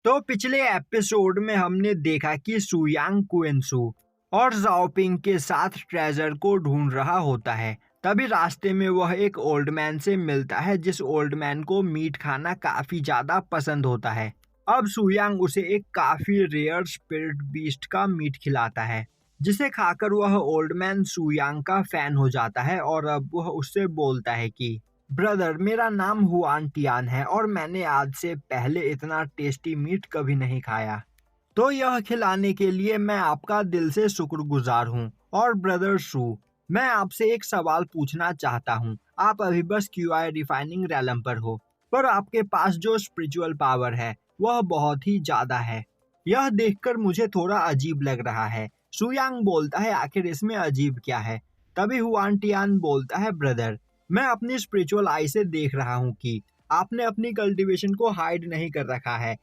तो पिछले एपिसोड में हमने देखा कि सुयांग कुएंसू और जाओपिंग के साथ ट्रेजर को ढूंढ रहा होता है। तभी रास्ते में वह एक ओल्ड मैन से मिलता है जिस ओल्ड मैन को मीट खाना काफी ज्यादा पसंद होता है। अब सुयांग उसे एक काफी रेयर स्पिरिट बीस्ट का मीट खिलाता है जिसे खाकर वह ओल्ड मैन सुयांग का फैन हो जाता है और अब वह उससे बोलता है कि ब्रदर, मेरा नाम हुआन टियान है और मैंने आज से पहले इतना टेस्टी मीट कभी नहीं खाया। तो यह खिलाने के लिए मैं आपका दिल से शुक्रगुजार हूँ। और ब्रदर शू, मैं आपसे एक सवाल पूछना चाहता हूँ। आप अभी बस क्यूआई रिफाइनिंग रैलम पर हो, पर आपके पास जो स्पिरिचुअल पावर है वह बहुत ही ज्यादा है। यह देखकर मुझे थोड़ा अजीब लग रहा है। सुयांग बोलता है, आखिर इसमें अजीब क्या है? तभी हुआन टियान बोलता है, ब्रदर, मैं अपनी स्पिरिचुअल आई से देख रहा हूँ कि आपने अपनी कल्टीवेशन को हाइड नहीं कर रखा है।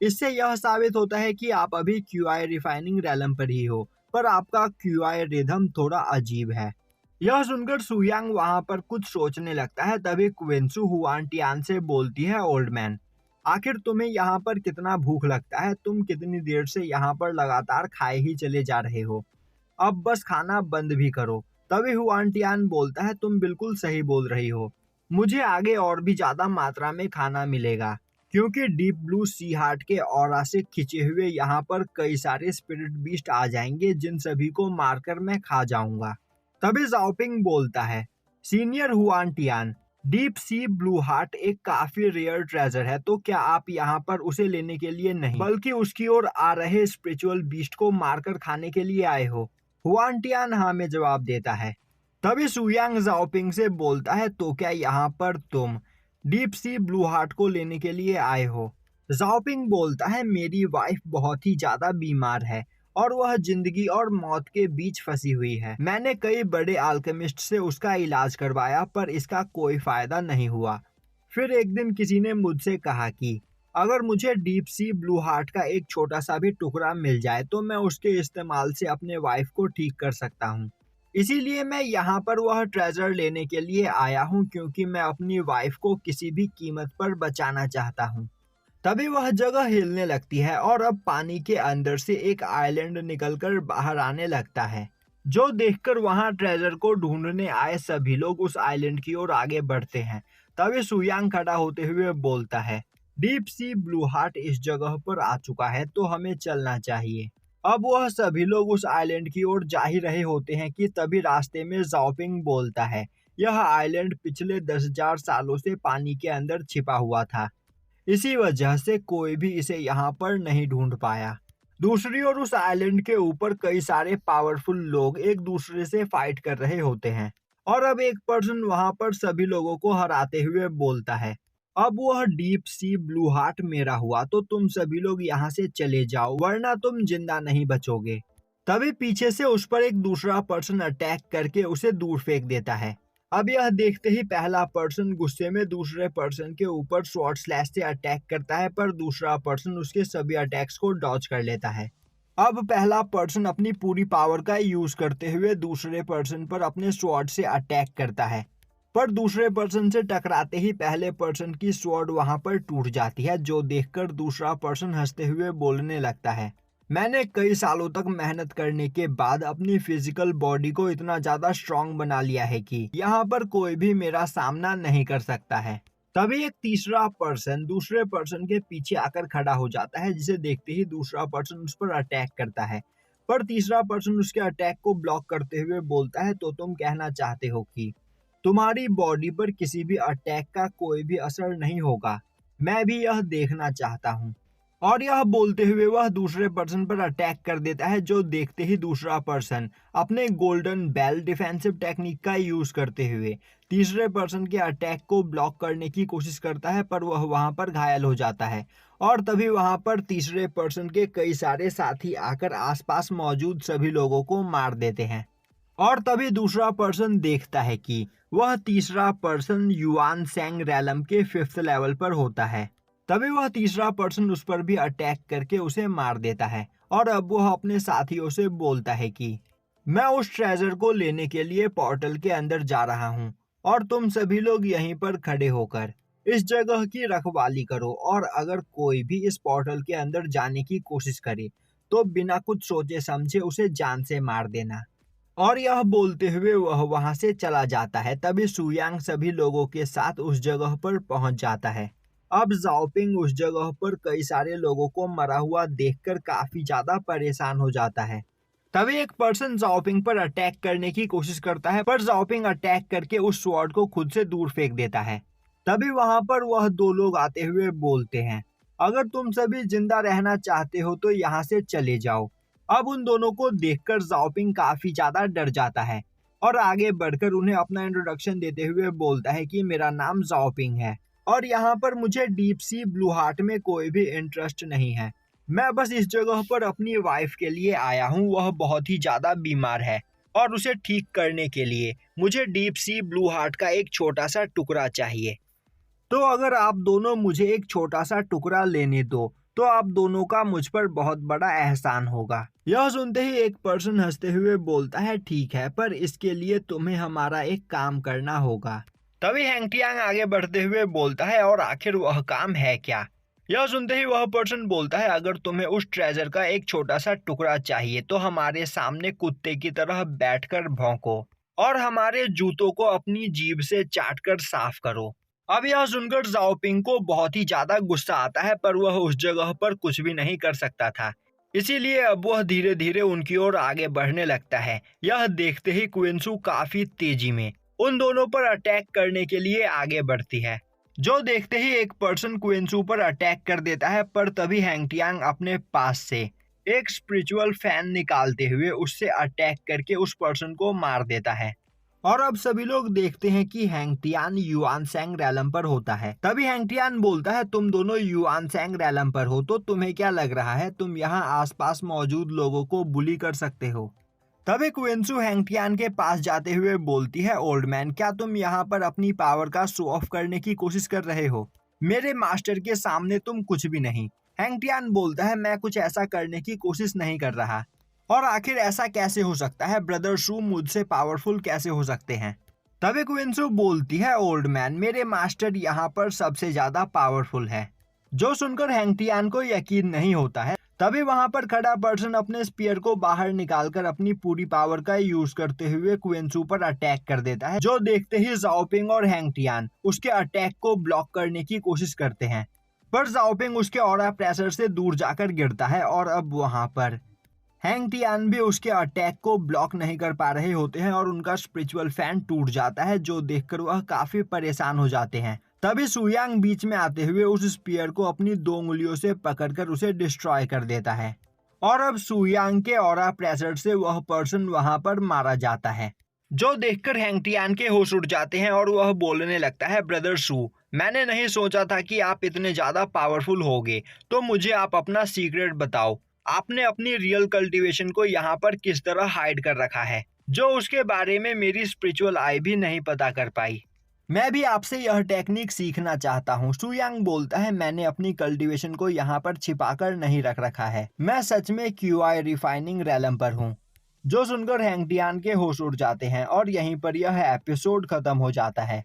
इससे यह साबित होता है कि आप अभी क्यूआई रिफाइनिंग रैलम पर ही हो, पर आपका क्यूआई रिदम थोड़ा अजीब है। यह सुनकर सुयांग वहां पर कुछ सोचने लगता है। तभी क्विंसू हुआन टियान से बोलती है, ओल्ड मैन, आखिर तुम्हें यहाँ पर कितना भूख लगता है? तुम कितनी देर से यहाँ पर लगातार खाए ही चले जा रहे हो? अब बस खाना बंद भी करो। तभी हुआन टियान बोलता है, तुम बिल्कुल सही बोल रही हो, मुझे आगे और भी ज्यादा मात्रा में खाना मिलेगा क्योंकि डीप ब्लू सी हार्ट के ऑरा से खिंचे हुए यहाँ पर कई सारे स्पिरिट बीस्ट आ जाएंगे जिन सभी को मारकर मैं खा जाऊंगा। तभी जाओपिंग बोलता है, senior Hwan Tian, deep sea blue heart एक काफी रेयर ट्रेजर है, तो क्या आप यहाँ पर उसे लेने के लिए नहीं बल्कि उसकी ओर आ रहे स्पिरिचुअल बीस्ट को मारकर खाने के लिए आए हो? हुआन टियान हाँ में जवाब देता है। तभी सुयांग जाओपिंग से बोलता है, तो क्या यहाँ पर तुम डीप सी ब्लू हार्ट को लेने के लिए आए हो? जाओपिंग बोलता है, मेरी वाइफ बहुत ही ज्यादा बीमार है और वह जिंदगी और मौत के बीच फंसी हुई है। मैंने कई बड़े अल्केमिस्ट से उसका इलाज करवाया पर इसका कोई फायदा नहीं हुआ। फिर एक दिन किसी ने मुझसे कहा कि अगर मुझे डीप सी ब्लू हार्ट का एक छोटा सा भी टुकड़ा मिल जाए तो मैं उसके इस्तेमाल से अपने वाइफ को ठीक कर सकता हूँ। इसीलिए मैं यहाँ पर वह ट्रेजर लेने के लिए आया हूँ क्योंकि मैं अपनी वाइफ को किसी भी कीमत पर बचाना चाहता हूँ। तभी वह जगह हिलने लगती है और अब पानी के अंदर से एक आइलैंड निकलकर बाहर आने लगता है, जो देखकर वहां ट्रेजर को ढूंढने आए सभी लोग उस आइलैंड की ओर आगे बढ़ते हैं। तभी सुयांग खड़ा होते हुए बोलता है, डीप सी ब्लू हार्ट इस जगह पर आ चुका है तो हमें चलना चाहिए। अब वह सभी लोग उस आइलैंड की ओर जा ही रहे होते हैं कि तभी रास्ते में जाओपिंग बोलता है, यह आइलैंड पिछले 10,000 सालों से पानी के अंदर छिपा हुआ था, इसी वजह से कोई भी इसे यहाँ पर नहीं ढूंढ पाया। दूसरी ओर उस आइलैंड के ऊपर कई सारे पावरफुल लोग एक दूसरे से फाइट कर रहे होते हैं और अब एक पर्सन वहां पर सभी लोगों को हराते हुए बोलता है, अब वह डीप सी ब्लू हार्ट मेरा हुआ तो तुम सभी लोग यहाँ से चले जाओ वरना तुम जिंदा नहीं बचोगे। तभी पीछे से उस पर एक दूसरा पर्सन अटैक करके उसे दूर फेंक देता है। अब यह देखते ही पहला पर्सन गुस्से में दूसरे पर्सन के ऊपर शॉर्ट स्लैश से अटैक करता है पर दूसरा पर्सन उसके सभी अटैक्स को डॉज कर लेता है। अब पहला पर्सन अपनी पूरी पावर का यूज करते हुए दूसरे पर्सन पर अपने स्वॉर्ड से अटैक करता है, पर दूसरे पर्सन से टकराते ही पहले पर्सन की स्वॉर्ड वहां पर टूट जाती है, जो देखकर दूसरा पर्सन हंसते हुए बोलने लगता है, मैंने कई सालों तक मेहनत करने के बाद अपनी फिजिकल बॉडी को इतना ज्यादा स्ट्रांग बना लिया है कि यहाँ पर कोई भी मेरा सामना नहीं कर सकता है। तभी एक तीसरा पर्सन दूसरे पर्सन के पीछे आकर खड़ा हो जाता है, जिसे देखते ही दूसरा पर्सन उस पर अटैक करता है, पर तीसरा पर्सन उसके अटैक को ब्लॉक करते हुए बोलता है, तो तुम कहना चाहते हो कि तुम्हारी बॉडी पर किसी भी अटैक का कोई भी असर नहीं होगा? मैं भी यह देखना चाहता हूँ। और यह बोलते हुए वह दूसरे पर्सन पर अटैक कर देता है, जो देखते ही दूसरा पर्सन अपने गोल्डन बेल डिफेंसिव टेक्निक का यूज करते हुए तीसरे पर्सन के अटैक को ब्लॉक करने की कोशिश करता है, पर वह वहां पर घायल हो जाता है। और तभी वहां पर तीसरे पर्सन के कई सारे साथी आकर आसपास मौजूद सभी लोगों को मार देते हैं। और तभी दूसरा पर्सन देखता है कि वह तीसरा पर्सन युआन सेंग रैलम के 5th लेवल पर होता है। तभी वह तीसरा पर्सन उस पर भी अटैक करके उसे मार देता है और अब वह अपने साथियों से बोलता है कि मैं उस ट्रेजर को लेने के लिए पोर्टल के अंदर जा रहा हूँ और तुम सभी लोग यहीं पर खड़े होकर इस जगह की रखवाली करो और अगर कोई भी इस पोर्टल के अंदर जाने की कोशिश करे तो बिना कुछ सोचे समझे उसे जान से मार देना। और यह बोलते हुए वह वहां से चला जाता है। तभी सुयांग सभी लोगों के साथ उस जगह पर पहुंच जाता है। अब जाओपिंग उस जगह पर कई सारे लोगों को मरा हुआ देखकर काफी ज्यादा परेशान हो जाता है। तभी एक पर्सन जाओपिंग पर अटैक करने की कोशिश करता है, पर जाओपिंग अटैक करके उस स्वॉर्ड को खुद से दूर फेंक देता है। तभी वहां पर वह दो लोग आते हुए बोलते हैं, अगर तुम सभी जिंदा रहना चाहते हो तो यहाँ से चले जाओ। अब उन दोनों को देखकर जाओपिंग काफी ज्यादा डर जाता है और आगे बढ़कर उन्हें अपना इंट्रोडक्शन देते हुए बोलता है कि मेरा नाम जाओपिंग है और यहाँ पर मुझे डीप सी ब्लू हार्ट में कोई भी इंटरेस्ट नहीं है। मैं बस इस जगह पर अपनी वाइफ के लिए आया हूँ, वह बहुत ही ज्यादा बीमार है और उसे ठीक करने के लिए मुझे डीप सी ब्लू हार्ट का एक छोटा सा टुकड़ा चाहिए। तो अगर आप दोनों मुझे एक छोटा सा टुकड़ा लेने दो तो आप दोनों का मुझ पर बहुत बड़ा एहसान होगा। यह सुनते ही एक पर्सन हंसते हुए बोलता है, ठीक है, पर इसके लिए तुम्हें हमारा एक काम करना होगा। तभी हैंगटियांग आगे बढ़ते हुए बोलता है, और आखिर वह काम है क्या? यह सुनते ही वह पर्सन बोलता है, अगर तुम्हें उस ट्रेजर का एक छोटा सा टुकड़ा चाहिए तो हमारे सामने कुत्ते की तरह बैठकर भौंको और हमारे जूतों को अपनी जीभ से चाटकर साफ करो। अब यह सुनकर जाओपिंग को बहुत ही ज्यादा गुस्सा आता है, पर वह उस जगह पर कुछ भी नहीं कर सकता था। इसीलिए अब वह धीरे धीरे उनकी ओर आगे बढ़ने लगता है। यह देखते ही क्विंसू काफी तेजी में उन दोनों पर अटैक करने के लिए आगे बढ़ती है। जो देखते ही एक पर्सन क्विंसू पर अटैक कर देता है, पर तभी हैंगटियांग अपने पास से एक स्पिरिचुअल फैन निकालते हुए उससे अटैक करके उस पर्सन को मार देता है। और अब सभी लोग देखते हैं कि हैंगटियान युआनसैंग रैलम पर होता है। तभी हैंगटियान बोलता है, तुम दोनों युआनसैंग रैलम पर हो तो तुम्हें क्या लग रहा है तुम यहाँ आसपास मौजूद लोगों को बुली कर सकते हो? तभी क्विंसू हैंगटियान के पास जाते हुए बोलती है, ओल्ड मैन, क्या तुम यहाँ पर अपनी पावर का शो ऑफ करने की कोशिश कर रहे हो? मेरे मास्टर के सामने तुम कुछ भी नहीं। हैंगटियान बोलता है, मैं कुछ ऐसा करने की कोशिश नहीं कर रहा। और आखिर ऐसा कैसे हो सकता है? ब्रदर शू मुझसे पावरफुल कैसे हो सकते हैं? तभी क्विंसू बोलती है, ओल्ड मैन, मेरे मास्टर यहाँ पर सबसे ज्यादा पावरफुल है। जो सुनकर हैंगटियान को यकीन नहीं होता है। तभी वहां पर खड़ा पर्सन अपने स्पीयर को बाहर निकालकर अपनी पूरी पावर का यूज करते हुए क्विंसू पर अटैक कर देता है। जो देखते ही जाओपिंग और हैंगटियान उसके अटैक को ब्लॉक करने की कोशिश करते हैं, पर जाओपिंग उसके ऑरा प्रेशर से दूर जाकर गिरता है और अब वहां पर हैंगटियान भी उसके अटैक को ब्लॉक नहीं कर पा रहे होते हैं और उनका स्पिरिचुअल फैन टूट जाता है, जो देखकर वह काफी परेशान हो जाते हैं। तभी सुयांग बीच में आते हुए उस स्पीयर को अपनी 2 उंगलियों से पकड़कर उसे डिस्ट्रॉय कर देता है और अब सुयांग के ऑरा प्रेशर से वह पर्सन वहां पर मारा जाता है। जो देखकर हैंगटियान के होश उड़ जाते हैं और वह बोलने लगता है, ब्रदर शू, मैंने नहीं सोचा था कि आप इतने ज्यादा पावरफुल होगे, तो मुझे आप अपना सीक्रेट बताओ। आपने अपनी रियल कल्टीवेशन को यहाँ पर किस तरह हाइड कर रखा है, जो उसके बारे में मेरी स्पिरिचुअल आई भी नहीं पता कर पाई। मैं भी आपसे यह टेक्निक सीखना चाहता हूँ। सुयांग बोलता है, मैंने अपनी कल्टीवेशन को यहाँ पर छिपाकर नहीं रख रखा है, मैं सच में क्यूआई रिफाइनिंग रैलम पर हूँ। जो सुनकर हैंगटियान के होश उड़ जाते हैं और यहीं पर यह एपिसोड खत्म हो जाता है।